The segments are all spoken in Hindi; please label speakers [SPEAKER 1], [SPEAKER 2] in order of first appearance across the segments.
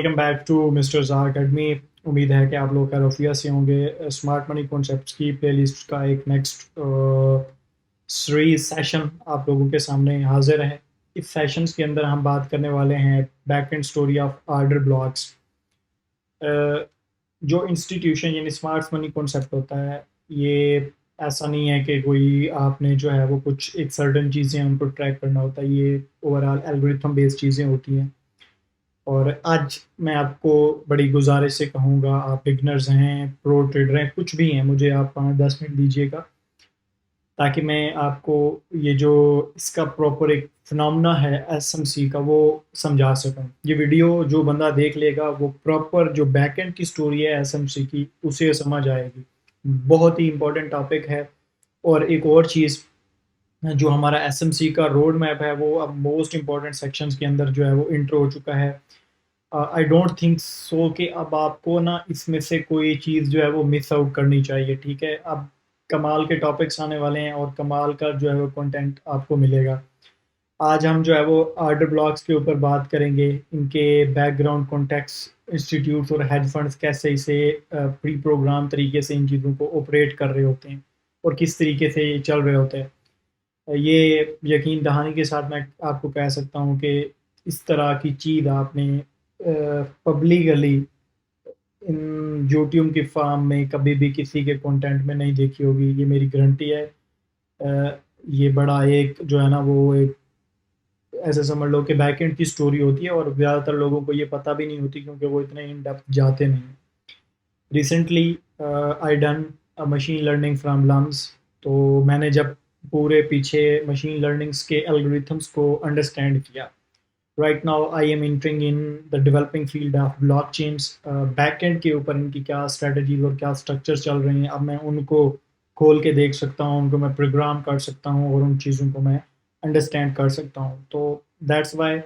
[SPEAKER 1] वेलकम बैक टू मिस्टर ज़ा अकेडमी। उम्मीद है कि आप लोग खैरियत से होंगे। स्मार्ट मनी कॉन्सेप्ट्स की प्लेलिस्ट का एक नेक्स्ट सीरीज सेशन आप लोगों के सामने हाजिर है। इस सेशंस के अंदर हम बात करने वाले हैं back and story of order blocks. जो इंस्टीट्यूशन यानी स्मार्ट मनी कॉन्सेप्ट होता है, ये ऐसा नहीं है कि कोई आपने जो है वो कुछ एक सर्टन चीज़ें उनको ट्रैक करना होता है। ये ओवरऑल एल्गोरिथम बेस्ड चीज़ें होती हैं। और आज मैं आपको बड़ी गुज़ारिश से कहूँगा, आप बिगिनर्स हैं, प्रो ट्रेडर हैं, कुछ भी हैं, मुझे आप 5-10 मिनट दीजिएगा ताकि मैं आपको ये जो इसका प्रॉपर एक फिनोमेना है एसएमसी का वो समझा सकूँ। ये वीडियो जो बंदा देख लेगा वो प्रॉपर जो बैकएंड की स्टोरी है एसएमसी की उसे समझ आएगी। बहुत ही इम्पोर्टेंट टॉपिक है। और एक और चीज़, जो हमारा एसएमसी का रोड मैप है वो अब मोस्ट इम्पोर्टेंट सेक्शंस के अंदर जो है वो इंटर हो चुका है। आई डोंट थिंक सो कि अब आपको ना इसमें से कोई चीज़ जो है वो मिस आउट करनी चाहिए। ठीक है, अब कमाल के टॉपिक्स आने वाले हैं और कमाल का जो है वो कंटेंट आपको मिलेगा। आज हम जो है वो ऑर्डर ब्लॉक्स के ऊपर बात करेंगे, इनके बैकग्राउंड कॉन्टेक्स्ट, इंस्टीट्यूट्स और हेज फंड्स कैसे इसे प्री प्रोग्राम तरीके से इन चीज़ों को ऑपरेट कर रहे होते हैं और किस तरीके से ये चल रहे होते हैं। ये यकीन दहानी के साथ मैं आपको कह सकता हूँ कि इस तरह की चीज़ आपने पब्लिकली इन यूट्यूब की फार्म में कभी भी किसी के कंटेंट में नहीं देखी होगी, ये मेरी गारंटी है। ये बड़ा एक जो है ना वो एक ऐसे समझ लो कि बैकएंड की स्टोरी होती है और ज़्यादातर लोगों को ये पता भी नहीं होती क्योंकि वो इतने इन डेप्थ जाते नहीं हैं। Recently I done machine learning from LUMS. तो मैंने जब पूरे पीछे मशीन लर्निंग्स के एल्गोरिथम्स को अंडरस्टैंड किया, right now I am entering in the developing field of blockchains. Backend के ऊपर इनकी क्या स्ट्रेटजीज और क्या स्ट्रक्चर चल रहे हैं, अब मैं उनको खोल के देख सकता हूँ, उनको मैं प्रोग्राम कर सकता हूँ और उन चीज़ों को मैं अंडरस्टैंड कर सकता हूँ। तो दैट्स वाई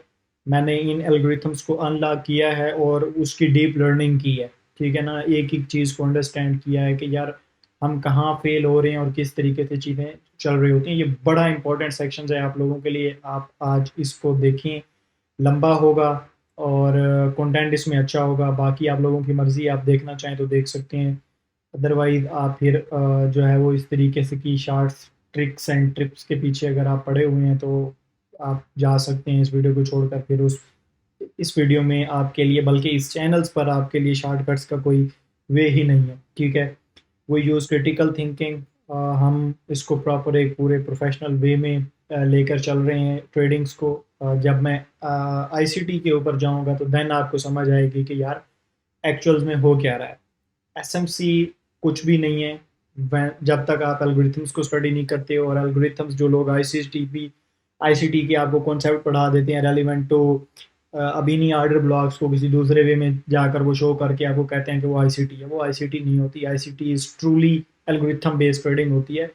[SPEAKER 1] मैंने इन एल्गोरिथम्स को अनलॉक किया है और उसकी डीप लर्निंग की है। ठीक है ना, एक एक चीज़ को अंडरस्टैंड किया है कि यार हम कहाँ फेल हो रहे हैं और किस तरीके से चीज़ें चल रही होती हैं। ये बड़ा इंपॉर्टेंट सेक्शन है आप लोगों के लिए, आप आज इसको देखें। लंबा होगा और कंटेंट इसमें अच्छा होगा, बाकी आप लोगों की मर्ज़ी, आप देखना चाहें तो देख सकते हैं। अदरवाइज़ आप फिर जो है वो इस तरीके से की शॉर्ट्स ट्रिक्स एंड टिप्स के पीछे अगर आप पड़े हुए हैं तो आप जा सकते हैं इस वीडियो को छोड़कर। फिर उस इस वीडियो में आपके लिए, बल्कि इस चैनल्स पर आपके लिए शॉर्टकट्स का कोई वे ही नहीं है। ठीक है, वो यूज़ क्रिटिकल थिंकिंग। हम इसको प्रॉपर एक पूरे प्रोफेशनल वे में लेकर चल रहे हैं ट्रेडिंग्स को। जब मैं आईसीटी के ऊपर जाऊंगा तो देन आपको समझ आएगी कि यार एक्चुअल्स में हो क्या रहा है। एसएमसी कुछ भी नहीं है जब तक आप एल्गोरिथम्स को स्टडी नहीं करते। और एल्गोरिथम्स जो लोग आईसीटी के आपको कॉन्सेप्ट पढ़ा देते हैं रेलिवेंट टू अभी नहीं ऑर्डर ब्लॉक्स को किसी दूसरे वे में जाकर वो शो करके आपको कहते हैं कि वो आईसीटी है, वो आईसीटी नहीं होती। ICT is truly algorithm based trading होती है।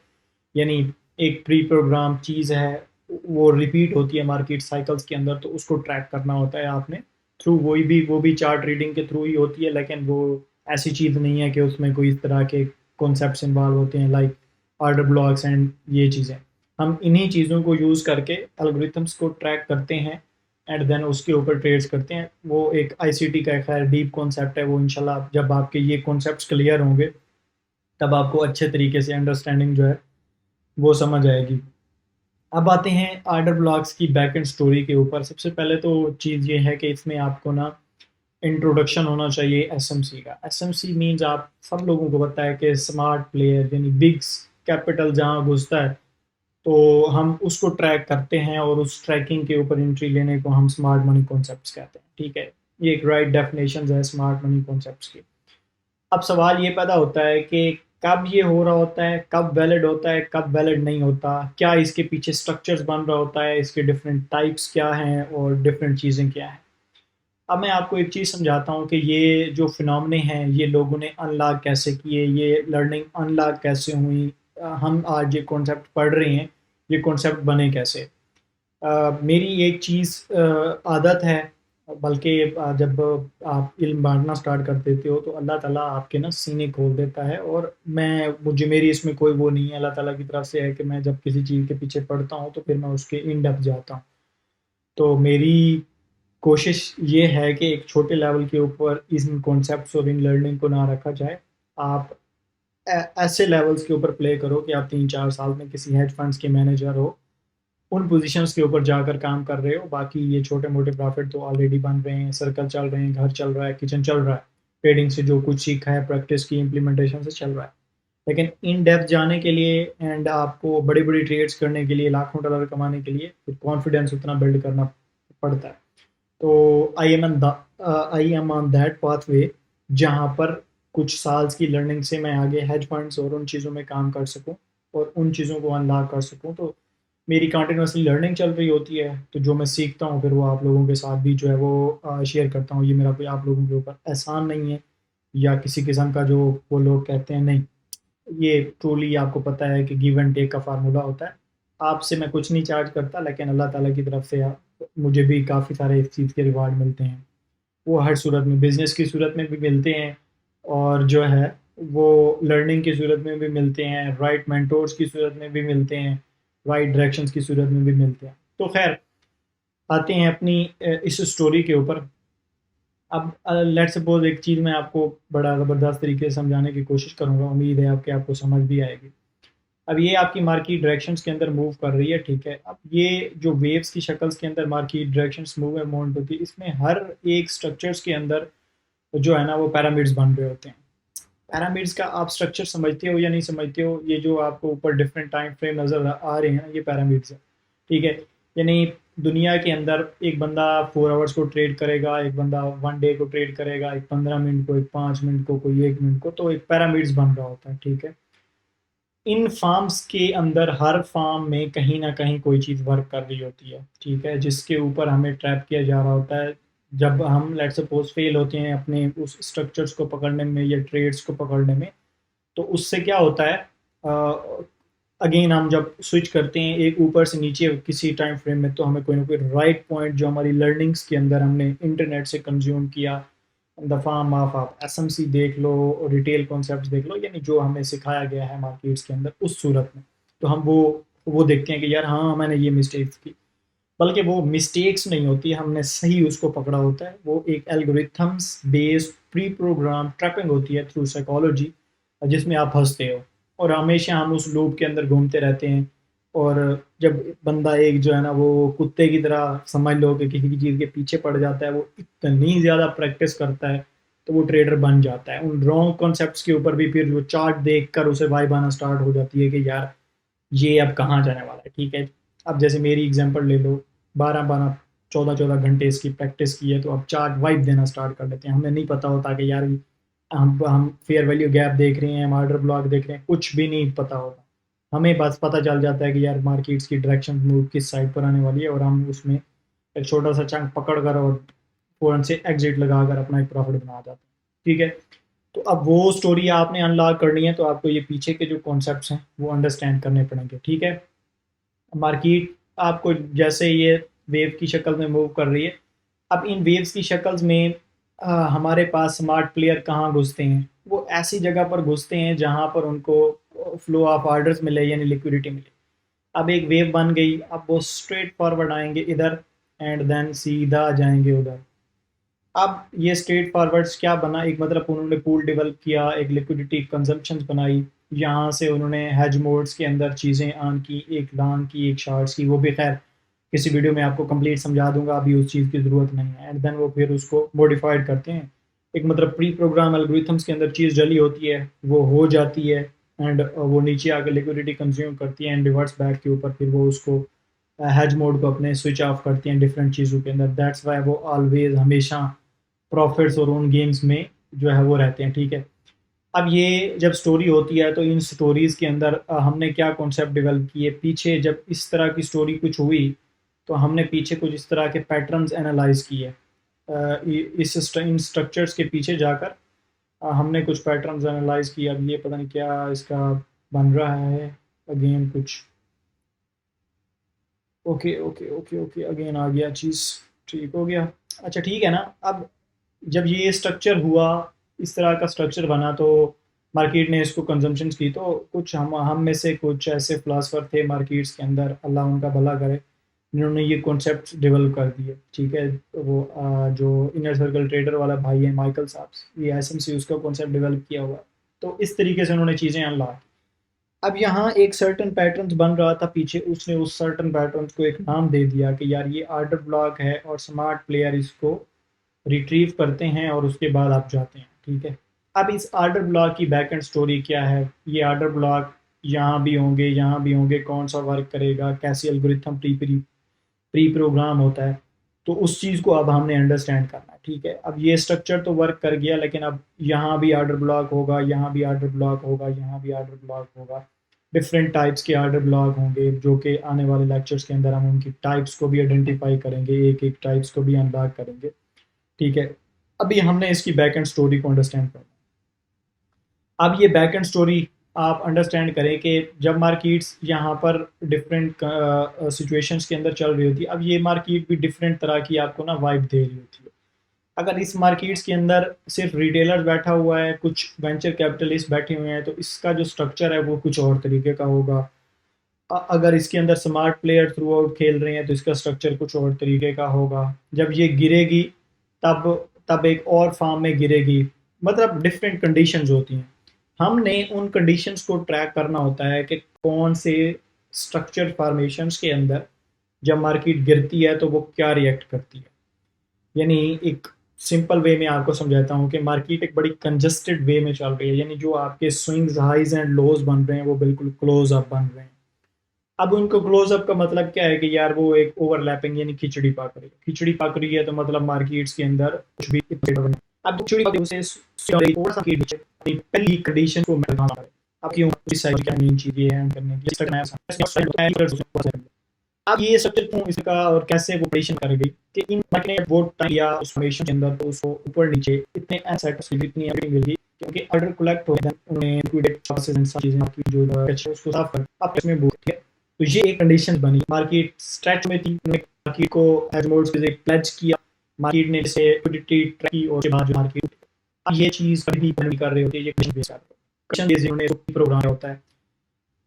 [SPEAKER 1] यानी एक प्री प्रोग्राम चीज़ है, वो रिपीट होती है मार्केट साइकिल्स के अंदर, तो उसको ट्रैक करना होता है आपने थ्रू वो भी चार्ट रीडिंग के थ्रू ही होती है। लेकिन वो ऐसी चीज़ नहीं है कि उसमें कोई इस तरह के कॉन्सेप्ट्स इन्वॉल्व होते हैं लाइक ऑर्डर ब्लॉक्स एंड ये चीज़ें। हम इन्हीं चीज़ों को यूज़ करके एल्गोरिथम्स को ट्रैक करते हैं एंड देन उसके ऊपर ट्रेड्स करते हैं। वो एक आईसीटी का खैर डीप कॉन्सेप्ट है, वो इंशाल्लाह जब आपके ये कॉन्सेप्ट्स क्लियर होंगे तब आपको अच्छे तरीके से अंडरस्टैंडिंग जो है वो समझ आएगी। अब आते हैं ऑर्डर ब्लॉक्स की बैक एंड स्टोरी के ऊपर। सबसे पहले तो चीज़ ये है कि इसमें आपको ना इंट्रोडक्शन होना चाहिए एसएमसी का। एसएमसी मीन्स आप सब लोगों को पता है कि स्मार्ट प्लेयर यानी बिग कैपिटल जहाँ घुसता है तो हम उसको ट्रैक करते हैं और उस ट्रैकिंग के ऊपर एंट्री लेने को हम स्मार्ट मनी कॉन्सेप्ट्स कहते हैं। ठीक है, ये एक राइट डेफिनेशन है स्मार्ट मनी कॉन्सेप्ट्स की। अब सवाल ये पैदा होता है कि कब ये हो रहा होता है, कब वैलिड होता है, कब वैलिड नहीं होता, क्या इसके पीछे स्ट्रक्चर्स बन रहा होता है, इसके डिफरेंट टाइप्स क्या हैं और डिफरेंट चीज़ें क्या हैं। अब मैं आपको एक चीज़ समझाता हूँ कि ये जो फिनोमेने हैं ये लोगों ने अनलॉक कैसे किए, ये लर्निंग अनलॉक कैसे हुई, हम आज ये कॉन्सेप्ट पढ़ रहे हैं, ये कॉन्सेप्ट बने कैसे। मेरी एक चीज़ आदत है, बल्कि जब आप इल्म बांटना स्टार्ट कर देते हो तो अल्लाह ताला आपके ना सीने खोल देता है। और मुझे मेरी इसमें कोई वो नहीं है, अल्लाह ताला की तरफ से है कि मैं जब किसी चीज़ के पीछे पढ़ता हूँ तो फिर मैं उसके इन डेप्थ जाता हूँ। तो मेरी कोशिश ये है कि एक छोटे लेवल के ऊपर इन कॉन्सेप्ट्स और इन लर्निंग को ना रखा जाए। आप ऐसे लेवल्स के ऊपर प्ले करो कि आप 3-4 साल में किसी हेज फंड्स के मैनेजर हो, उन पोजीशंस के ऊपर जाकर काम कर रहे हो। बाकी ये छोटे-मोटे प्रॉफ़िट तो ऑलरेडी बन रहे हैं, सर्कल चल रहे हैं, घर चल रहा है, किचन चल रहा है। ट्रेडिंग से जो कुछ सीखा है, प्रैक्टिस की, इम्प्लीमेंटेशन से चल रहा है। लेकिन इन डेप्थ जाने के लिए एंड आपको बड़ी-बड़ी ट्रेड्स करने के लिए, लाखों डॉलर कमाने के लिए फिर कॉन्फिडेंस उतना बिल्ड करना पड़ता है। तो I am on that pathway जहाँ पर कुछ साल्स की लर्निंग से मैं आगे हेज फंड्स और उन चीज़ों में काम कर सकूँ और उन चीज़ों को अनलॉक कर सकूँ। तो मेरी कंटिन्यूअसली लर्निंग चल रही होती है, तो जो मैं सीखता हूँ फिर वो आप लोगों के साथ भी जो है वो शेयर करता हूँ। ये मेरा कोई आप लोगों के ऊपर एहसान नहीं है या किसी किस्म का जो वो लोग कहते हैं नहीं, ये ट्रूली आपको पता है कि गिव एंड टेक का फ़ॉर्मूला होता है। आपसे मैं कुछ नहीं चार्ज करता लेकिन अल्लाह ताला की तरफ से मुझे भी काफ़ी सारे इस चीज़ के रिवार्ड मिलते हैं। वो हर सूरत में, बिज़नेस की सूरत में भी मिलते हैं और जो है वो लर्निंग की सूरत में भी मिलते हैं, राइट मेंटोर्स की सूरत में भी मिलते हैं, राइट डायरेक्शंस की सूरत में भी मिलते हैं। तो ख़ैर आते हैं अपनी इस स्टोरी के ऊपर। अब लेट्स सपोज़ एक चीज़ मैं आपको बड़ा ज़बरदस्त तरीके से समझाने की कोशिश करूँगा, उम्मीद है आपके आपको समझ भी आएगी। अब ये आपकी मार्केट डायरेक्शंस के अंदर मूव कर रही है, ठीक है। अब ये जो वेव्स की शक्ल्स के अंदर market directions move and mount होती है, इसमें हर एक स्ट्रक्चर्स के अंदर जो है ना वो पिरामिड्स बन रहे होते हैं। पिरामिड्स का आप स्ट्रक्चर समझते हो या नहीं समझते हो, ये जो आपको ऊपर डिफरेंट टाइम फ्रेम नज़र आ रहे हैं, ये पिरामिड्स हैं, ठीक है। यानी दुनिया के अंदर एक बंदा 4 आवर्स को ट्रेड करेगा, एक बंदा 1 डे को ट्रेड करेगा, एक 15 मिनट को, एक 5 मिनट को, कोई 1 मिनट को, तो एक पिरामिड्स बन रहा होता है, ठीक है। इन फार्म्स के अंदर हर फार्म में कहीं न कहीं कोई चीज़ वर्क कर रही होती है, ठीक है? जिसके ऊपर हमें ट्रैप किया जा रहा होता है। जब हम लेट्स सपोज़ फेल होते हैं अपने उस स्ट्रक्चर्स को पकड़ने में या ट्रेड्स को पकड़ने में, तो उससे क्या होता है अगेन हम जब स्विच करते हैं एक ऊपर से नीचे किसी टाइम फ्रेम में, तो हमें कोई ना कोई राइट पॉइंट जो हमारी लर्निंग्स के अंदर हमने इंटरनेट से कंज़्यूम किया, द फार्म ऑफ आप एसएमसी देख लो, रिटेल कॉन्सेप्ट्स देख लो, यानी जो हमें सिखाया गया है मार्केट्स के अंदर उस सूरत में। तो हम वो देखते हैं कि यार हाँ, मैंने ये मिस्टेक्स की। बल्कि वो मिस्टेक्स नहीं होती, हमने सही उसको पकड़ा होता है। वो एक algorithms based pre program trapping होती है थ्रू साइकोलॉजी, जिसमें आप फँसते हो और हमेशा हम उस लूप के अंदर घूमते रहते हैं। और जब बंदा एक जो है ना वो कुत्ते की तरह समझ लो कि किसी की चीज़ के पीछे पड़ जाता है, वो इतनी ज़्यादा प्रैक्टिस करता है, तो वो ट्रेडर बन जाता है। उन रॉन्ग कॉन्सेप्ट्स के ऊपर भी फिर वो चार्ट देखकर उसे वाइब आना स्टार्ट हो जाती है कि यार ये अब कहाँ जाने वाला है, ठीक है। अब जैसे मेरी एग्जांपल ले लो, 12-12, 14-14 घंटे इसकी प्रैक्टिस की है, तो अब चार्ट वाइब देना स्टार्ट कर देते हैं। हमें नहीं पता होता कि यार हम फेयर वैल्यू गैप देख रहे हैं, हम ऑर्डर ब्लॉक देख रहे हैं, कुछ भी नहीं पता होता। हमें बस पता चल जाता है कि यार मार्केट्स की डायरेक्शन मूव किस साइड पर आने वाली है और हम उसमें एक छोटा-सा चंक पकड़ कर और फ़ौरन से एग्ज़िट लगाकर अपना एक प्रॉफ़िट बना जाते हैं, ठीक है। तो अब वो स्टोरी आपने अनलॉक करनी है, तो आपको ये पीछे के जो कॉन्सेप्ट्स हैं, वो अंडरस्टैंड करने पड़ेंगे, ठीक है। मार्केट आपको जैसे ये वेव की शक्ल में मूव कर रही है, अब इन वेव्स की शक्ल्स में हमारे पास स्मार्ट प्लेयर कहाँ घुसते हैं? वो ऐसी जगह पर घुसते हैं जहाँ पर उनको फ्लो ऑफ ऑर्डर्स मिले यानी लिक्विडिटी मिले। अब एक वेव बन गई, अब वो स्ट्रेट फॉरवर्ड आएँगे इधर एंड देन सीधा जाएँगे उधर। अब ये स्ट्रेट फॉरवर्ड्स क्या बना, एक मतलब उन्होंने पूल डेवलप किया, एक लिक्विडिटी कंजम्पशंस बनाई, यहाँ से उन्होंने हेज मोड्स के अंदर चीज़ें ऑन की, एक लॉन्ग की, एक शॉर्ट्स की, वो भी खैर किसी वीडियो में आपको कंप्लीट समझा दूँगा, अभी उस चीज़ की ज़रूरत नहीं है। एंड देन वो फिर उसको मॉडिफाइड करते हैं। एक मतलब प्री प्रोग्राम एल्गोरिथम्स के अंदर चीज़ डली होती है, वो हो जाती है एंड वो नीचे आके लिक्विडिटी कंज़्यूम करती है एंड रिवर्ट्स बैक के ऊपर, फिर वो उसको हेज मोड को अपने स्विच ऑफ करती हैं डिफरेंट चीज़ों के अंदर। दैट्स व्हाई वो ऑलवेज़ हमेशा प्रॉफिट्स और उन गेम्स में जो है वो रहते हैं, ठीक है। अब ये जब स्टोरी होती है तो इन स्टोरीज़ के अंदर हमने क्या कॉन्सेप्ट डेवलप किए, पीछे जब इस तरह की स्टोरी कुछ हुई, तो हमने पीछे कुछ इस तरह के पैटर्न्स एनालाइज़ किए। इन स्ट्रक्चर्स के पीछे जाकर हमने कुछ पैटर्न्स एनालाइज़ किए। अब ये पता नहीं क्या इसका बन रहा है, अगेन कुछ okay, okay, okay, okay, again आ गया चीज़, ठीक हो गया। अच्छा ठीक है ना, अब जब ये स्ट्रक्चर हुआ, इस तरह का स्ट्रक्चर बना तो मार्केट ने इसको कंजम्पशंस की, तो कुछ हम में से कुछ ऐसे फिलोसोफर थे मार्केट्स के अंदर, अल्लाह उनका भला करे, जिन्होंने ये कॉन्सेप्ट डेवलप कर दिए, ठीक है। वो जो इनर सर्कल ट्रेडर वाला भाई है माइकल साहब, ये एसएमसी उसका कॉन्सेप्ट डेवलप किया हुआ है। तो इस तरीके से उन्होंने चीज़ें अनलॉक। अब यहाँ एक सर्टन पैटर्न बन रहा था पीछे, उसने उस सर्टन पैटर्न को एक नाम दे दिया कि यार ये आर्डर ब्लॉक है, और स्मार्ट प्लेयर इसको रिट्रीव करते हैं और उसके बाद आप जाते हैं, ठीक है। अब इस आर्डर ब्लॉक की बैक एंड स्टोरी क्या है, ये आर्डर ब्लॉक यहाँ भी होंगे, यहाँ भी होंगे, कौन सा वर्क करेगा, कैसे algorithm pre pre pre program होता है, तो उस चीज़ को अब हमने अंडरस्टैंड करना है, ठीक है। अब ये स्ट्रक्चर तो वर्क कर गया, लेकिन अब यहाँ भी आर्डर ब्लॉक होगा, यहाँ भी आर्डर ब्लॉक होगा, यहाँ भी आर्डर ब्लॉक होगा। डिफरेंट टाइप्स के आर्डर ब्लॉक होंगे, जो कि आने वाले लेक्चर्स के अंदर हम उनकी टाइप्स को भी आइडेंटिफाई करेंगे, एक एक टाइप्स को भी अनलॉक करेंगे, ठीक है। अभी हमने इसकी बैक एंड स्टोरी को अंडरस्टैंड करना है। अब ये बैक एंड स्टोरी आप अंडरस्टैंड करें कि जब मार्केट्स यहाँ पर डिफरेंट सिचुएशंस के अंदर चल रही होती है, अब ये मार्केट भी डिफरेंट तरह की आपको ना वाइब दे रही होती है। अगर इस मार्केट्स के अंदर सिर्फ रिटेलर बैठा हुआ है, कुछ वेंचर कैपिटलिस्ट बैठे हुए हैं, तो इसका जो स्ट्रक्चर है वो कुछ और तरीके का होगा। अगर इसके अंदर स्मार्ट प्लेयर थ्रू आउट खेल रहे हैं, तो इसका स्ट्रक्चर कुछ और तरीके का होगा। जब ये गिरेगी तब तब एक और फॉर्म में गिरेगी, मतलब डिफरेंट कंडीशंस होती हैं। हमने उन कंडीशंस को ट्रैक करना होता है कि कौन से स्ट्रक्चर फॉर्मेशंस के अंदर जब मार्केट गिरती है तो वो क्या रिएक्ट करती है। यानी एक सिंपल वे में आपको समझाता हूँ कि मार्केट एक बड़ी कंजस्टेड वे में चल रही है, यानी जो आपके स्विंग्स हाइज एंड लोज बन रहे हैं वो बिल्कुल क्लोज अप बन रहे हैं। अब उनको क्लोज अप का मतलब क्या है कि यार वो एक ओवरलैपिंग, यानी खिचड़ी पक रही है। खिचड़ी पक रही है तो मतलब मार्केट्स के अंदर कुछ भी अब खिचड़ी पक रही है, उसे थोड़ा सा नीचे पहली कंडीशन को मैं बताना है। अब क्यों इस साइड क्या मेन चीज ये है करने की, इसका नया सा अब ये स्ट्रक्चर क्यों इसका और कैसे वो प्रेडिक्शन कर गई कि इन मार्केट ने वो टाइम या उस फॉर्मेशन के अंदर तो उसको ऊपर नीचे इतने एसेट्स की इतनी एवरीथिंग मिल गई, क्योंकि ऑर्डर कलेक्ट हो गया, उन्हें लिक्विडेट प्रोसेस एंड सब चीजें आपकी जो है उसको साफ कर अब इसमें बुक किया। तो ये एक कंडीशन बनी, मार्केट स्ट्रेच में थी, मार्केट को एज मोड्स पे प्लेज किया, मार्केट ने जैसे लिक्विडिटी ट्रैक की, और उसके बाद जो मार्केट अब ये चीज कभी भी कर रही होती है, ये क्वेश्चन बेस्ड उन्होंने प्रोग्राम होता है।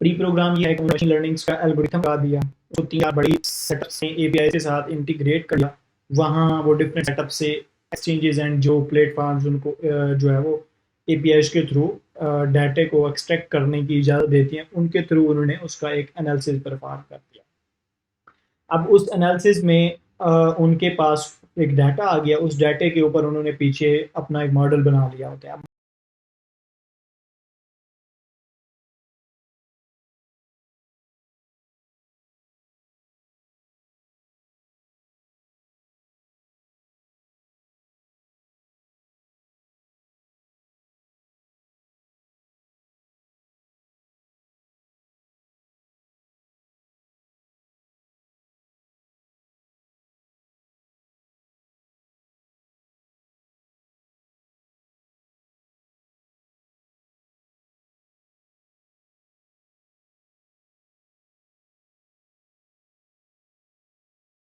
[SPEAKER 1] प्री प्रोग्राम ये है कि मशीन लर्निंग का एल्गोरिथम बना दिया, तो तीन बड़ी सेटअप से एपीआई के साथ इंटीग्रेट कर दिया। वहाँ वो डिफरेंट सेटअप से एक्सचेंजेस एंड जो प्लेटफॉर्म्स उनको जो है वो एपीआई के थ्रू डाटे को एक्सट्रैक्ट करने की इजाज़त देती हैं, उनके थ्रू उन्होंने उसका एक एनालिसिस परफॉर्म कर दिया। अब उस एनालिसिस में उनके पास एक डाटा आ गया, उस डाटे के ऊपर उन्होंने पीछे अपना एक मॉडल बना लिया होता है।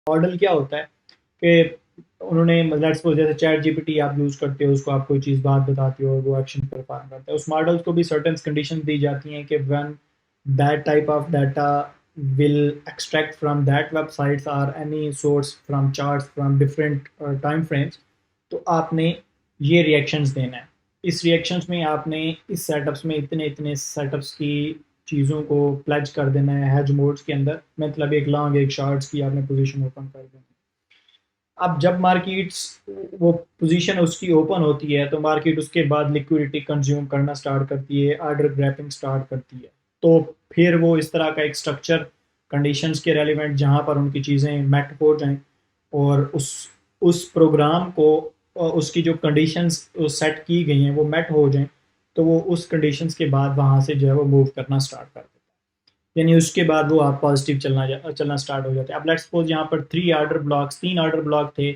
[SPEAKER 1] मॉडल क्या होता है कि उन्होंने लेट्स सपोज जैसे चैट जीपीटी आप यूज़ करते हो, उसको आप कोई चीज़ बात बताते हो और वो एक्शन परफॉर्म करता है, उस मॉडल को भी सर्टेन कंडीशन दी जाती हैं कि when that type of data will extract from that websites और any source from charts from different time frames, तो आपने ये रिएक्शंस देना है। इस रिएक्शंस में आपने इस सेटअप्स में इतने इतने सेटअप्स की चीज़ों को प्लेज कर देना है हेज मोड्स के अंदर, मतलब एक लॉन्ग एक शॉर्ट्स की आपने पोजीशन ओपन कर देनी है। अब जब मार्केट्स वो पोजीशन उसकी ओपन होती है तो मार्केट उसके बाद लिक्विडिटी कंज्यूम करना स्टार्ट करती है, ऑर्डर ग्रैपिंग स्टार्ट करती है। तो फिर वो इस तरह का एक स्ट्रक्चर कंडीशंस के रेलिवेंट जहाँ पर उनकी चीज़ें मेट हो जाएं, और उस प्रोग्राम को उसकी जो कंडीशंस सेट की गई हैं वो मेट हो जाएं, तो वो उस कंडीशंस के बाद वहाँ से जो है वो मूव करना स्टार्ट कर देता है, यानी उसके बाद वो आप पॉजिटिव चलना स्टार्ट हो जाते हैं। अब लेट्स सपोज यहाँ पर तीन ऑर्डर ब्लॉक थे,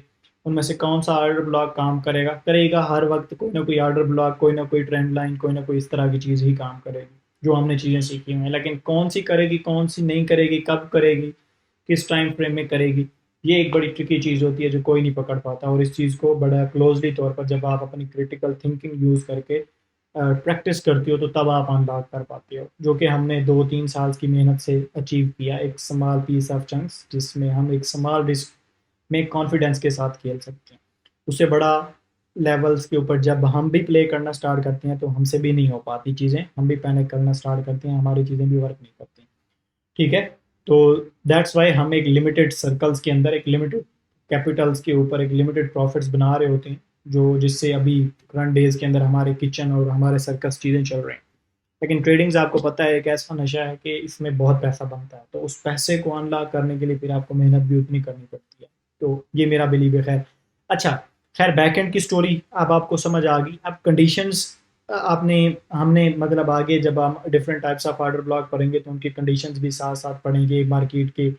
[SPEAKER 1] उनमें से कौन सा ऑर्डर ब्लॉक काम करेगा हर वक्त कोई ना कोई ऑर्डर ब्लॉक, कोई ना कोई ट्रेंड लाइन, कोई ना कोई इस तरह की चीज़ ही काम करेगी जो हमने चीज़ें सीखी हुई हैं। लेकिन कौन सी करेगी, कौन सी नहीं करेगी, कब करेगी, किस टाइम फ्रेम में करेगी, ये एक बड़ी ट्रिकी चीज़ होती है जो कोई नहीं पकड़ पाता। और इस चीज़ को बड़ा क्लोजली तौर पर जब आप अपनी क्रिटिकल थिंकिंग यूज़ करके प्रैक्टिस करती हो तो तब आप अनलॉक कर पाते हो, जो कि हमने 2-3 साल की मेहनत से अचीव किया। एक स्मॉल पीस ऑफ चंक्स जिसमें हम एक स्मॉल रिस्क में कॉन्फिडेंस के साथ खेल सकते हैं। उससे बड़ा लेवल्स के ऊपर जब हम भी प्ले करना स्टार्ट करते हैं तो हमसे भी नहीं हो पाती चीज़ें, हम भी पैनिक करना स्टार्ट करते हैं, हमारी चीज़ें भी वर्क नहीं करती। ठीक है? तो दैट्स व्हाई हम एक लिमिटेड सर्कल्स के अंदर, एक लिमिटेड कैपिटल्स के ऊपर एक लिमिटेड प्रॉफिट्स बना रहे होते हैं, जो जिससे अभी करंट डेज़ के अंदर हमारे किचन और हमारे सर्कस चीज़ें चल रही हैं। लेकिन ट्रेडिंग्स आपको पता है एक ऐसा नशा है कि इसमें बहुत पैसा बनता है, तो उस पैसे को अनलॉक करने के लिए फिर आपको मेहनत भी उतनी करनी पड़ती है। तो ये मेरा बिलीव है। खैर, अच्छा, खैर बैकएंड की स्टोरी अब आपको समझ आ गई। अब कंडीशंस आपने हमने मतलब आगे जब हम different types of order block पढ़ेंगे तो उनकी कंडीशंस भी साथ-साथ पढ़ेंगे, मार्केट के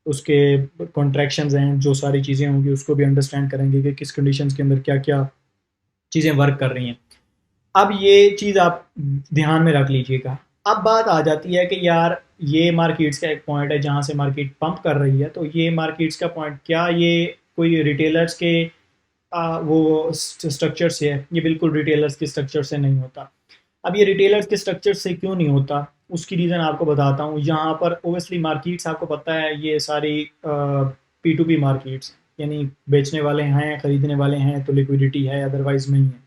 [SPEAKER 1] उसके कॉन्ट्रैक्शंस हैं, जो सारी चीज़ें होंगी उसको भी अंडरस्टैंड करेंगे कि किस कंडीशंस के अंदर क्या-क्या चीज़ें वर्क कर रही हैं। अब ये चीज़ आप ध्यान में रख लीजिएगा। अब बात आ जाती है कि यार ये मार्केट्स का एक पॉइंट है जहाँ से मार्केट पंप कर रही है, तो ये मार्केट्स का पॉइंट क्या ये कोई रिटेलर्स के वो स्ट्रक्चर से है? ये बिल्कुल रिटेलर्स के स्ट्रक्चर से नहीं होता। अब ये रिटेलर्स के स्ट्रक्चर से क्यों नहीं होता? उसकी रीज़न आपको बताता हूँ। यहाँ पर ऑब्वियसली मार्केट्स आपको पता है ये सारी पी2पी मार्केट्स, यानी बेचने वाले हैं, खरीदने वाले हैं तो लिक्विडिटी है, अदरवाइज़ नहीं है।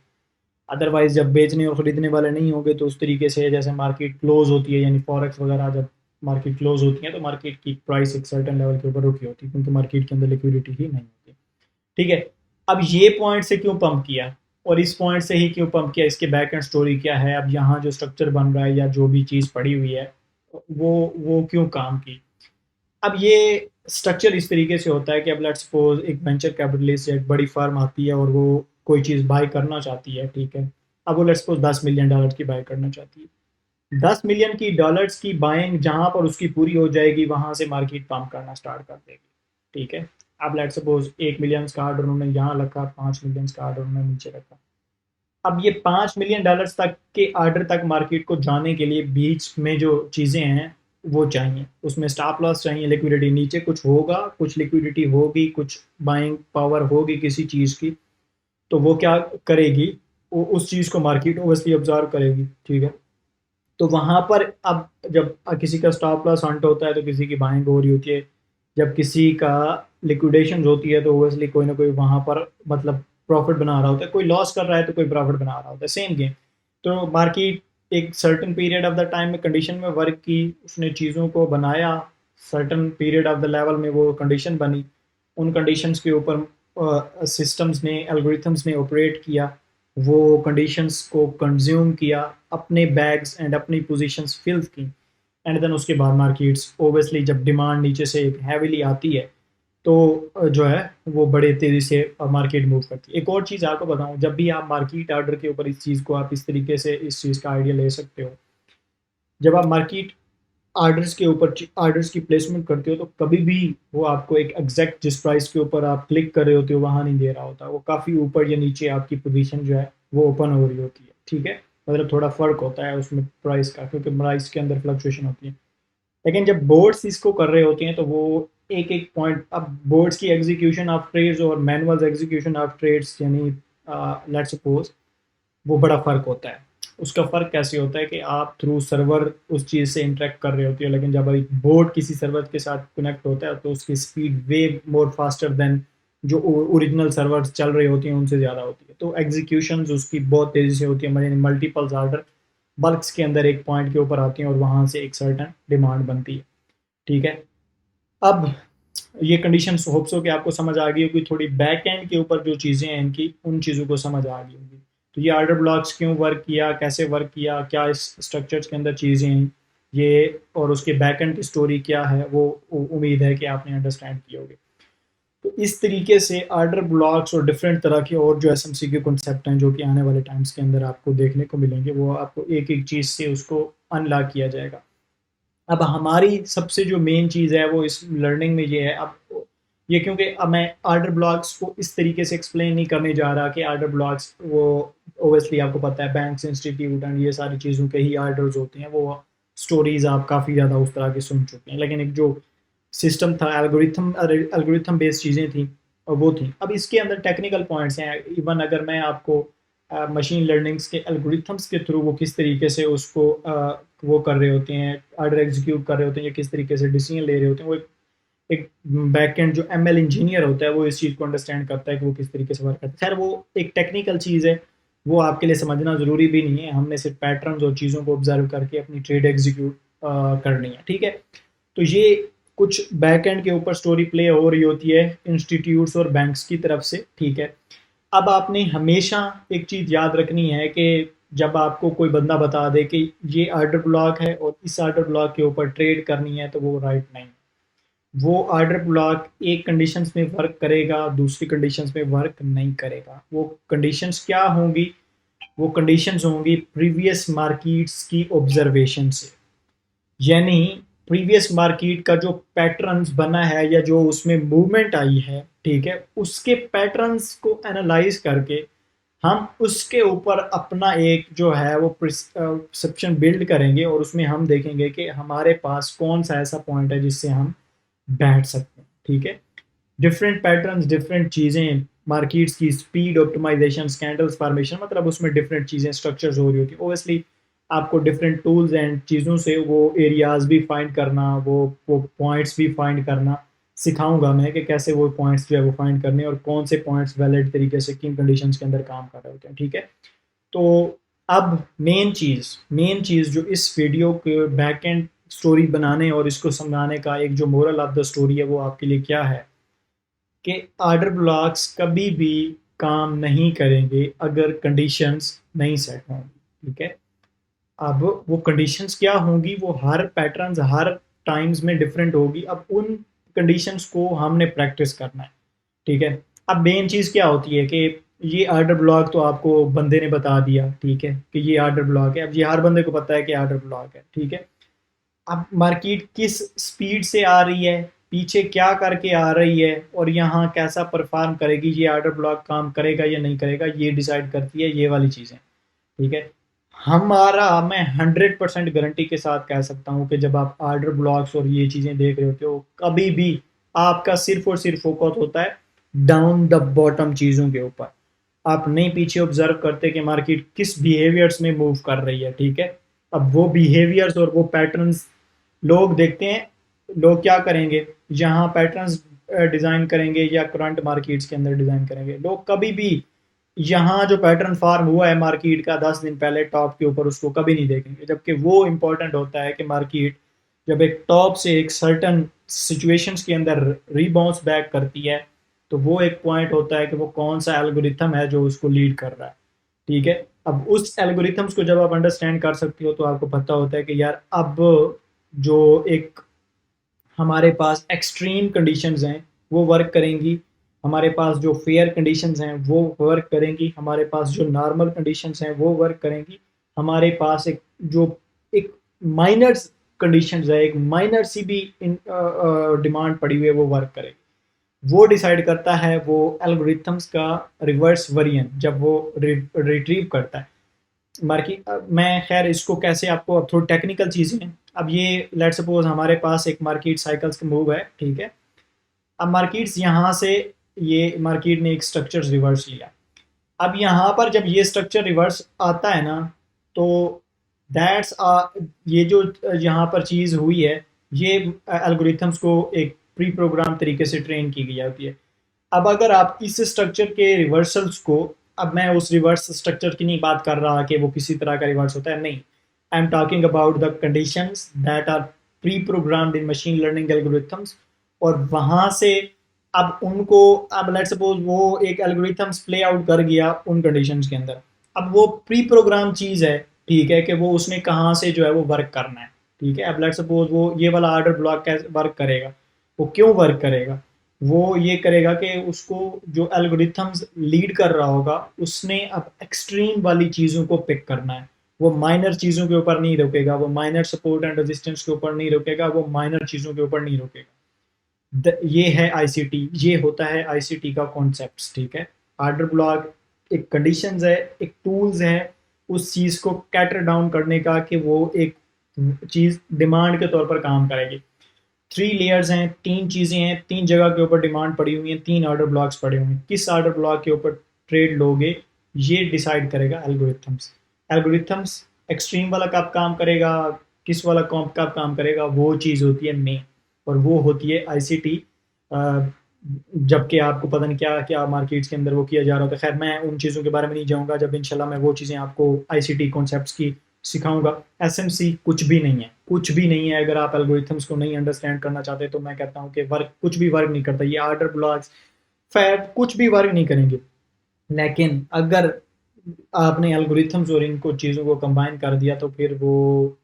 [SPEAKER 1] अदरवाइज़ जब बेचने और खरीदने वाले नहीं होंगे तो उस तरीके से जैसे मार्केट क्लोज़ होती है, यानी फॉरेक्स वगैरह जब मार्केट क्लोज़ होती है तो मार्केट की प्राइस एक सर्टेन लेवल के ऊपर रुकी होती है, क्योंकि मार्केट के अंदर लिक्विडिटी ही नहीं होती। ठीक है? अब ये पॉइंट से क्यों पंप किया और इस पॉइंट से ही क्यों पंप किया, इसके बैक एंड स्टोरी क्या है, अब यहाँ जो स्ट्रक्चर बन रहा है या जो भी चीज़ पड़ी हुई है, वो क्यों काम की? अब ये स्ट्रक्चर इस तरीके से होता है कि अब लेट्स सपोज एक वेंचर कैपिटलिस्ट या एक बड़ी फर्म आती है और वो कोई चीज़ बाय करना चाहती है, ठीक है? अब वो लेट्स सपोज $10 मिलियन की बाय करना चाहती है। $10 मिलियन की बाइंग जहाँ पर उसकी पूरी हो जाएगी, वहाँ से मार्केट पंप करना स्टार्ट कर देगी, ठीक है? अब लेट्स सपोज 1 मिलियन का ऑर्डर उन्होंने यहाँ रखा, 5 मिलियन का ऑर्डर उन्होंने नीचे रखा। अब ये $5 मिलियन तक के ऑर्डर तक मार्केट को जाने के लिए बीच में जो चीज़ें हैं वो चाहिए, उसमें स्टॉप लॉस चाहिए, लिक्विडिटी नीचे कुछ होगा, कुछ लिक्विडिटी होगी, कुछ बाइंग पावर होगी किसी चीज़ की, तो वो क्या करेगी, वो उस चीज़ को मार्केट ओबियसली ऑब्जर्व करेगी, ठीक है? तो वहाँ पर अब जब किसी का स्टॉप लॉस हंट होता है तो किसी की बाइंग हो रही होती है, जब किसी का लिक्विडेशन होती है तो ओबियसली कोई ना कोई वहाँ पर मतलब प्रॉफिट बना रहा होता है, कोई लॉस कर रहा है तो कोई प्रॉफिट बना रहा होता है, सेम गेम। तो मार्केट एक certain period of the time में कंडीशन में वर्क की, उसने चीज़ों को बनाया, certain period of the level में वो कंडीशन बनी, उन कंडीशंस के ऊपर सिस्टम्स ने, एल्गोरिथम्स ने ऑपरेट किया, वो कंडीशंस को कंज्यूम किया, अपने बैग्स एंड अपनी पोजीशंस फिल की, एंड देन उसके बाद मार्केट्स ओबियसली जब डिमांड नीचे से हैवीली आती है तो जो है वो बड़े तेज़ी से मार्केट मूव करती है। एक और चीज़ आपको बताऊँ, जब भी आप मार्केट आर्डर के ऊपर इस चीज़ को आप इस तरीके से इस चीज़ का आइडिया ले सकते हो, जब आप मार्केट ऑर्डर्स के ऊपर ऑर्डर्स की प्लेसमेंट करते हो तो कभी भी वो आपको एक एग्जैक्ट जिस प्राइस के ऊपर आप क्लिक कर रहे होते हो वहाँ नहीं दे रहा होता, वो काफ़ी ऊपर या नीचे आपकी पोजीशन जो है वो ओपन हो रही होती है, ठीक है? मतलब थोड़ा फ़र्क होता है उसमें प्राइस का, क्योंकि प्राइस के अंदर फ्लक्चुएशन होती है। लेकिन जब बोर्ड्स इसको कर रहे होते हैं तो वो एक-एक पॉइंट, अब बोर्ड्स की एग्जीक्यूशन ऑफ ट्रेड्स और मैनुअल एग्जीक्यूशन ऑफ ट्रेड्स, यानी लेट्स सपोज वो बड़ा फ़र्क होता है। उसका फ़र्क कैसे होता है कि आप थ्रू सर्वर उस चीज़ से इंटरैक्ट कर रहे होते हो, लेकिन जब एक बोर्ड किसी सर्वर के साथ कनेक्ट होता है तो उसकी स्पीड वे मोर फास्टर देन जो ओरिजिनल सर्वर्स चल रही होती हैं उनसे ज़्यादा होती है। तो एग्जीक्यूशंस उसकी बहुत तेज़ी से होती है, यानी मल्टीपल्स ऑर्डर बल्क्स के अंदर एक पॉइंट के ऊपर आती हैं और वहाँ से एक सर्टेन डिमांड बनती है, ठीक है? अब ये कंडीशंस होप्स हो कि आपको समझ आ गई होगी, थोड़ी बैक एंड के ऊपर जो चीज़ें हैं इनकी, उन चीज़ों को समझ आ गई होगी। तो ये ऑर्डर ब्लॉक्स क्यों वर्क किया, कैसे वर्क किया, क्या इस स्ट्रक्चर्स के अंदर चीज़ें हैं, ये और उसके बैक एंड की स्टोरी क्या है, वो उम्मीद है कि आपने अंडरस्टैंड किए होंगे। तो इस तरीके से ऑर्डर ब्लॉक्स और डिफरेंट तरह के और जो एसएमसी के कॉन्सेप्ट हैं जो कि आने वाले टाइम्स के अंदर आपको देखने को मिलेंगे, वो आपको एक-एक चीज़ से उसको अनलॉक किया जाएगा। अब हमारी सबसे जो मेन चीज़ है वो इस लर्निंग में ये है, अब ये क्योंकि अब मैं ऑर्डर ब्लॉक्स को इस तरीके से एक्सप्लेन नहीं करने जा रहा कि ऑर्डर ब्लॉक्स वो ओबियसली आपको पता है बैंक्स, इंस्टीट्यूट एंड ये सारी चीज़ों के ही ऑर्डर्स होते हैं, वो स्टोरीज़ आप काफ़ी ज़्यादा उस तरह की सुन चुके हैं। लेकिन एक जो सिस्टम था, एल्गोरिथम बेस्ड चीज़ें थी और वो थी। अब इसके अंदर टेक्निकल पॉइंट्स हैं, इवन अगर मैं आपको मशीन लर्निंग्स के एल्गोरिथम्स के थ्रू वो किस तरीके से उसको वो कर रहे होते हैं, ऑर्डर एग्जीक्यूट कर रहे होते हैं, या किस तरीके से डिसीजन ले रहे होते हैं। वो एक बैक एंड जो एमएल इंजीनियर होता है वो इस चीज़ को अंडरस्टैंड करता है कि वो किस तरीके से वर्क करता है। खैर वो एक टेक्निकल चीज़ है, वो आपके लिए समझना ज़रूरी भी नहीं है। हमने सिर्फ पैटर्न्स और चीज़ों को ऑब्जर्व करके अपनी ट्रेड एग्जीक्यूट करनी है, ठीक है। तो ये कुछ बैक एंड के ऊपर स्टोरी प्ले हो रही होती है इंस्टीट्यूट्स और बैंक्स की तरफ से, ठीक है। अब आपने हमेशा एक चीज़ याद रखनी है कि जब आपको कोई बंदा बता दे कि ये ऑर्डर ब्लॉक है और इस ऑर्डर ब्लॉक के ऊपर ट्रेड करनी है, तो वो राइट नहीं। वो ऑर्डर ब्लॉक एक कंडीशंस में वर्क करेगा, दूसरी कंडीशंस में वर्क नहीं करेगा। वो कंडीशंस क्या होंगी? वो कंडीशंस होंगी प्रीवियस मार्केट्स की ऑब्जर्वेशन से, यानी प्रीवियस मार्केट का जो पैटर्न्स बना है या जो उसमें मूवमेंट आई है, ठीक है, उसके पैटर्न्स को एनालाइज करके हम उसके ऊपर अपना एक जो है वो परसेप्शन बिल्ड करेंगे, और उसमें हम देखेंगे कि हमारे पास कौन सा ऐसा पॉइंट है जिससे हम बैठ सकते हैं, ठीक है। डिफरेंट पैटर्न्स, डिफरेंट चीज़ें, मार्केट्स की स्पीड ऑप्टिमाइजेशन, कैंडल्स फॉर्मेशन, मतलब उसमें डिफरेंट चीज़ें स्ट्रक्चर्स हो रही होती है। ओबियसली आपको डिफरेंट टूल्स एंड चीज़ों से वो एरियाज भी फाइंड करना, वो पॉइंट्स भी फाइंड करना सिखाऊंगा मैं कि कैसे वो पॉइंट्स जो है वो फाइंड करने, और कौन से पॉइंट्स वैलिड तरीके से किन कंडीशंस के अंदर काम कर रहे होते हैं, ठीक है। तो अब मेन चीज़ जो इस वीडियो के बैक एंड स्टोरी बनाने और इसको समझाने का एक जो मोरल ऑफ द स्टोरी है वो आपके लिए क्या है, कि ऑर्डर ब्लॉक्स कभी भी काम नहीं करेंगे अगर कंडीशंस नहीं सेट होंगी, ठीक है। अब वो कंडीशंस क्या होंगी, वो हर पैटर्न्स हर टाइम्स में डिफरेंट होगी। अब उन कंडीशंस को हमने प्रैक्टिस करना है, ठीक है। अब मेन चीज़ क्या होती है कि ये ऑर्डर ब्लॉक तो आपको बंदे ने बता दिया, ठीक है, कि ये ऑर्डर ब्लॉक है। अब ये हर बंदे को पता है कि ऑर्डर ब्लॉक है, ठीक है। अब मार्केट किस स्पीड से आ रही है, पीछे क्या करके आ रही है, और यहाँ कैसा परफॉर्म करेगी, ये ऑर्डर ब्लॉक काम करेगा या नहीं करेगा, ये डिसाइड करती है ये वाली चीज़ें, ठीक है। मैं 100% गारंटी के साथ कह सकता हूँ कि जब आप ऑर्डर ब्लॉक्स और ये चीज़ें देख रहे होते हो, कभी भी आपका सिर्फ और सिर्फ फोकस होता है डाउन द बॉटम चीज़ों के ऊपर। आप नहीं पीछे ऑब्जर्व करते कि मार्केट किस बिहेवियर्स में मूव कर रही है, ठीक है। अब वो बिहेवियर्स और वो पैटर्न्स लोग देखते हैं। लोग क्या करेंगे, जहाँ पैटर्न्स डिज़ाइन करेंगे या करंट मार्केट्स के अंदर डिज़ाइन करेंगे, लोग कभी भी यहाँ जो पैटर्न फॉर्म हुआ है मार्केट का 10 दिन पहले टॉप के ऊपर, उसको कभी नहीं देखेंगे। जबकि वो इंपॉर्टेंट होता है कि मार्केट जब एक टॉप से एक सर्टन सिचुएशंस के अंदर रीबाउंस बैक करती है, तो वो एक पॉइंट होता है कि वो कौन सा एल्गोरिथम है जो उसको लीड कर रहा है, ठीक है। अब उस एल्गोरिथम्स को जब आप अंडरस्टैंड कर सकते हो, तो आपको पता होता है कि यार अब जो एक हमारे पास एक्सट्रीम कंडीशंस हैं वो वर्क करेंगी, हमारे पास जो फेयर कंडीशंस हैं वो वर्क करेंगी, हमारे पास जो नॉर्मल कंडीशंस हैं वो वर्क करेंगी, हमारे पास एक माइनर कंडीशंस है, एक माइनर सी भी डिमांड पड़ी हुई है, वो वर्क करेगी। वो डिसाइड करता है वो एल्गोरिथम्स का रिवर्स वेरिएंट जब वो रिट्रीव करता है मार्केट। मैं खैर इसको कैसे आपको, अब थोड़ी टेक्निकल चीज़ें हैं। अब ये लेट सपोज हमारे पास एक मार्केट साइकिल्स का मूव है, ठीक है। अब मार्केट्स यहाँ से, ये मार्केट ने एक स्ट्रक्चर रिवर्स लिया। अब यहाँ पर जब ये स्ट्रक्चर रिवर्स आता है ना, तो दैट्स ये जो यहाँ पर चीज़ हुई है, ये एल्गोरिथम्स को एक प्री प्रोग्राम तरीके से ट्रेन की गई होती है। अब अगर आप इस स्ट्रक्चर के रिवर्सल्स को, अब मैं उस रिवर्स स्ट्रक्चर की नहीं बात कर रहा कि वो किसी तरह का रिवर्स होता है, नहीं। I am talking about the conditions that are pre programmed in machine learning algorithms. और वहां से अब उनको, अब लेट सपोज वो एक एल्गोरिथम्स प्ले आउट कर गया उन कंडीशंस के अंदर। अब वो प्री प्रोग्राम चीज़ है, ठीक है, कि वो उसने कहाँ से जो है वो वर्क करना है, ठीक है। अब लेट सपोज वो ये वाला ऑर्डर ब्लॉक कैसे वर्क करेगा, वो क्यों वर्क करेगा, वो ये करेगा कि उसको जो एल्गोरिथम्स लीड कर रहा होगा उसने अब एक्सट्रीम वाली चीज़ों को पिक करना है। वो माइनर चीज़ों के ऊपर नहीं रुकेगा, वो माइनर सपोर्ट एंड रेजिस्टेंस के ऊपर नहीं रुकेगा, वो माइनर चीज़ों के ऊपर नहीं रुकेगा। ये है आईसीटी, ये होता है आईसीटी का कॉन्सेप्ट, ठीक है। ऑर्डर ब्लॉक एक कंडीशंस है, एक टूल्स है उस चीज़ को कैटर डाउन करने का, कि वो एक चीज़ डिमांड के तौर पर काम करेगी। 3 लेयर्स हैं, 3 चीज़ें हैं, 3 जगह के ऊपर डिमांड पड़ी हुई है, 3 ऑर्डर ब्लॉक्स पड़े हुए हैं। किस ऑर्डर ब्लॉक के ऊपर ट्रेड लोगे, ये डिसाइड करेगा एल्गोरिथम्स। एल्गोरिथम्स एक्सट्रीम वाला कब काम करेगा, किस वाला कब काम करेगा, वो चीज़ होती है मेन, और वो होती है आईसीटी। जबकि आपको पता नहीं क्या क्या मार्केट्स के अंदर वो किया जा रहा होता है। खैर मैं उन चीज़ों के बारे में नहीं जाऊँगा, जब इंशाल्लाह मैं वो चीज़ें आपको आईसीटी कॉन्सेप्ट्स की सिखाऊँगा। एसएमसी कुछ भी नहीं है, कुछ भी नहीं है। अगर आप एल्गोरिथम्स को नहीं अंडरस्टैंड करना चाहते तो मैं कहता हूँ कि वर्क कुछ भी वर्क नहीं करता। ये ऑर्डर ब्लॉक्स, फैट कुछ भी वर्क नहीं करेंगे। लेकिन अगर आपने एल्गोरिथम्स और इनको चीज़ों को कंबाइन कर दिया तो फिर वो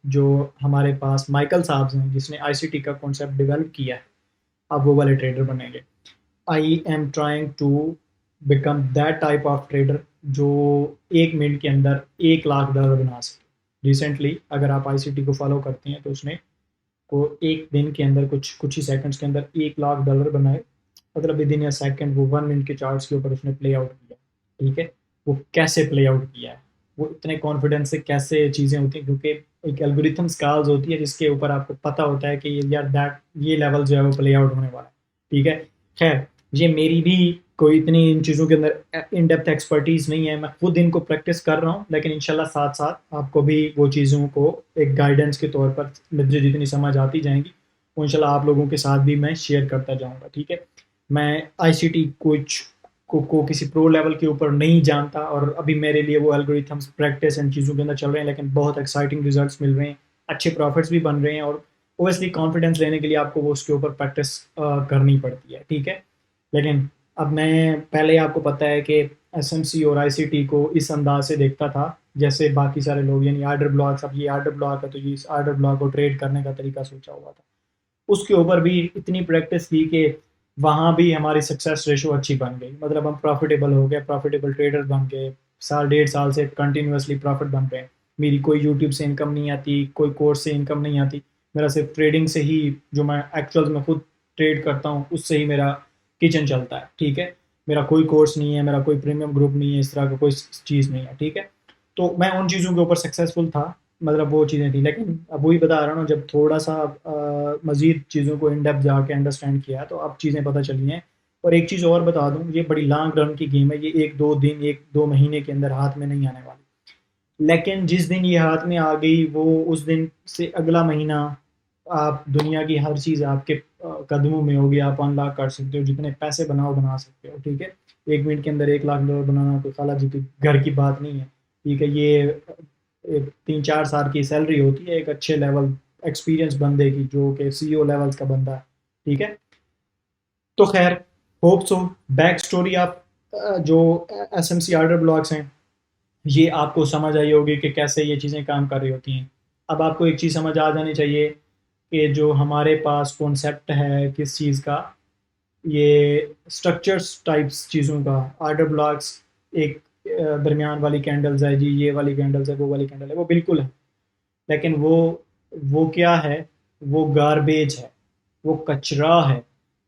[SPEAKER 1] जो हमारे पास माइकल साहब हैं जिसने आईसीटी का कॉन्सेप्ट डेवलप किया है, अब वो वाले ट्रेडर बनेंगे। I am trying to become that type of trader जो 1 मिनट के अंदर $1,00,000 बना सके। रिसेंटली अगर आप आईसीटी को फॉलो करते हैं तो उसने को एक दिन के अंदर कुछ ही सेकंड्स के अंदर $1,00,000 बनाए। मतलब विद इन अ सेकंड वो 1 मिनट के चार्ट्स के ऊपर उसने प्ले आउट किया। ठीक है, वो कैसे प्ले आउट किया है, वो इतने कॉन्फिडेंस से कैसे चीज़ें होती हैं, क्योंकि एक एल्गोरिथम स्काल्स होती है जिसके ऊपर आपको पता होता है कि ये यार दैट ये लेवल जो है वो प्ले आउट होने वाला है। ठीक है, खैर ये मेरी भी कोई इतनी इन चीज़ों के अंदर इन डेप्थ एक्सपर्टीज़ नहीं है। मैं खुद इनको प्रैक्टिस कर रहा हूँ, लेकिन इंशाल्लाह साथ साथ आपको भी वो चीज़ों को एक गाइडेंस के तौर पर मुझे जितनी समझ आती जाएंगी वो इंशाल्लाह आप लोगों के साथ भी मैं शेयर करता जाऊँगा। ठीक है, मैं आईसीटी कुछ को किसी प्रो लेवल के ऊपर नहीं जानता, और अभी मेरे लिए वो एल्गोरिथम्स प्रैक्टिस इन चीज़ों के अंदर चल रहे हैं, लेकिन बहुत एक्साइटिंग रिजल्ट्स मिल रहे हैं, अच्छे प्रॉफिट्स भी बन रहे हैं। और ओबियसली कॉन्फिडेंस लेने के लिए आपको वो उसके ऊपर प्रैक्टिस करनी पड़ती है। ठीक है, लेकिन अब मैं पहले आपको पता है कि एसएमसी और आईसीटी को इस अंदाज से देखता था जैसे बाकी सारे लोग, यानी आर्डर ब्लॉक्स। अब ये आर्डर ब्लॉक है तो ये इस आर्डर ब्लॉक को ट्रेड करने का तरीका सोचा हुआ था। उसके ऊपर भी इतनी प्रैक्टिस की कि वहाँ भी हमारी सक्सेस रेशो अच्छी बन गई। मतलब हम प्रॉफिटेबल हो गए, प्रॉफिटेबल ट्रेडर बन गए। साल 1.5 साल से कंटिन्यूसली प्रॉफिट बन रहे हैं। मेरी कोई यूट्यूब से इनकम नहीं आती, कोई कोर्स से इनकम नहीं आती। मेरा सिर्फ ट्रेडिंग से ही, जो मैं एक्चुअल में खुद ट्रेड करता हूँ उससे ही मेरा किचन चलता है। ठीक है, मेरा कोई कोर्स नहीं है, मेरा कोई प्रीमियम ग्रुप नहीं है, इस तरह का कोई चीज़ नहीं है। ठीक है, तो मैं उन चीज़ों के ऊपर सक्सेसफुल था, मतलब वो चीज़ें थी। लेकिन अब वही बता रहा हूँ, जब थोड़ा सा मज़ीद चीज़ों को इन डेप्थ जाके अंडरस्टैंड किया तो अब चीज़ें पता चली हैं। और एक चीज़ और बता दूँ, ये बड़ी लॉन्ग रन की गेम है। ये 1-2 दिन, 1-2 महीने के अंदर हाथ में नहीं आने वाली। लेकिन जिस दिन ये हाथ में आ गई, वो उस दिन से अगला महीना आप दुनिया की हर चीज़ आपके कदमों में होगी। आप अनलॉक कर सकते हो, जितने पैसे बनाओ बना सकते हो। ठीक है, 1 मिनट के अंदर $1,00,000 बनाना कोई खाला जी के घर की बात नहीं है। ठीक है, ये एक 3-4 साल की सैलरी होती है एक अच्छे लेवल एक्सपीरियंस बंदे की, जो कि सीईओ लेवल्स का बंदा है। ठीक है, तो खैर होप सो बैक स्टोरी आप जो एसएमसी ऑर्डर ब्लॉक्स हैं ये आपको समझ आई होगी कि कैसे ये चीज़ें काम कर रही होती हैं। अब आपको एक चीज़ समझ आ जानी चाहिए कि जो हमारे पास कॉन्सेप्ट है किस चीज़ का, ये स्ट्रक्चर्स टाइप्स चीज़ों का, ऑर्डर ब्लॉक्स एक दरमियान वाली कैंडल्स है जी, ये वाली कैंडल्स है, वो वाली कैंडल है, वो बिल्कुल है। लेकिन वो क्या है, वो गार्बेज है, वो कचरा है,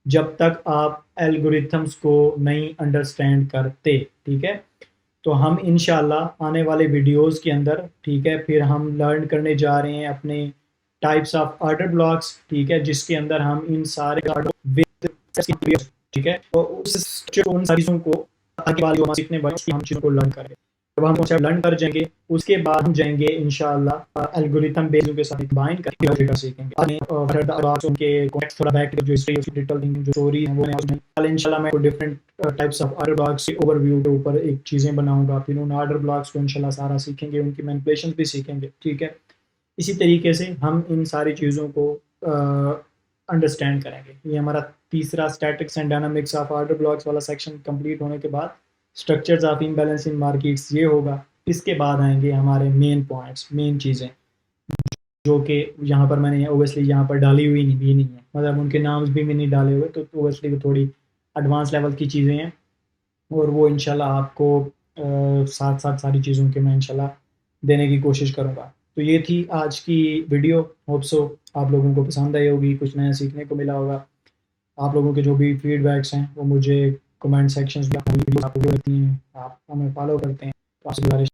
[SPEAKER 1] जब तक आप एल्गोरिथम्स को नहीं अंडरस्टैंड करते। ठीक है, तो हम इंशाल्लाह आने वाले वीडियोस के अंदर, ठीक है, फिर हम लर्न करने जा रहे हैं अपने टाइप्स ऑफ ऑर्डर ब्लॉक्स। ठीक है, जिसके अंदर हम इन सारे ठीक है, तो उन सारी चीज़ों को आगे वाली हम सीखने वाले हैं, हम चीज़ों को लर्न करें। जब हम कॉन्सेप्ट लर्न कर जाएंगे उसके बाद हम जाएंगे इंशाल्लाह एल्गोरिथम बेस्ड के साथ कंबाइन करके ट्रेडर सीखेंगे। उनके कॉन्टेक्स्ट थोड़ा बैक जो हिस्ट्री उसकी डिटेल थिंकिंग जो स्टोरी है वो मैं उसमें कल इंशाल्लाह मैं different types of order blocks के ओवरव्यू के ऊपर एक चीज़ें बनाऊंगा। फिर उन ऑर्डर ब्लॉक्स को इंशाल्लाह सारा सीखेंगे, उनकी मैनिपुलेशन भी सीखेंगे। ठीक है, इसी तरीके से हम इन सारी चीज़ों को अंडरस्टैंड करेंगे। ये हमारा तीसरा statics and dynamics of order blocks वाला सेक्शन कंप्लीट होने के बाद structures of imbalance in markets ये होगा। इसके बाद आएंगे हमारे मेन पॉइंट्स, मेन चीज़ें जो कि यहाँ पर मैंने ओबियसली यहाँ पर डाली हुई नहीं भी नहीं है, मतलब उनके नाम्स भी मैंने डाले हुए, तो ओबियसली वो थोड़ी एडवांस लेवल की चीज़ें हैं। और वो इंशाल्लाह आपको साथ साथ सारी चीज़ों के मैं इंशाल्लाह देने की कोशिश करूँगा। तो ये थी आज की वीडियो। होप सो आप लोगों को पसंद आई होगी, कुछ नया सीखने को मिला होगा। आप लोगों के जो भी फीडबैक्स हैं वो मुझे कमेंट सेक्शंस में, आप हमें फॉलो करते हैं तो आपसे गुजारिश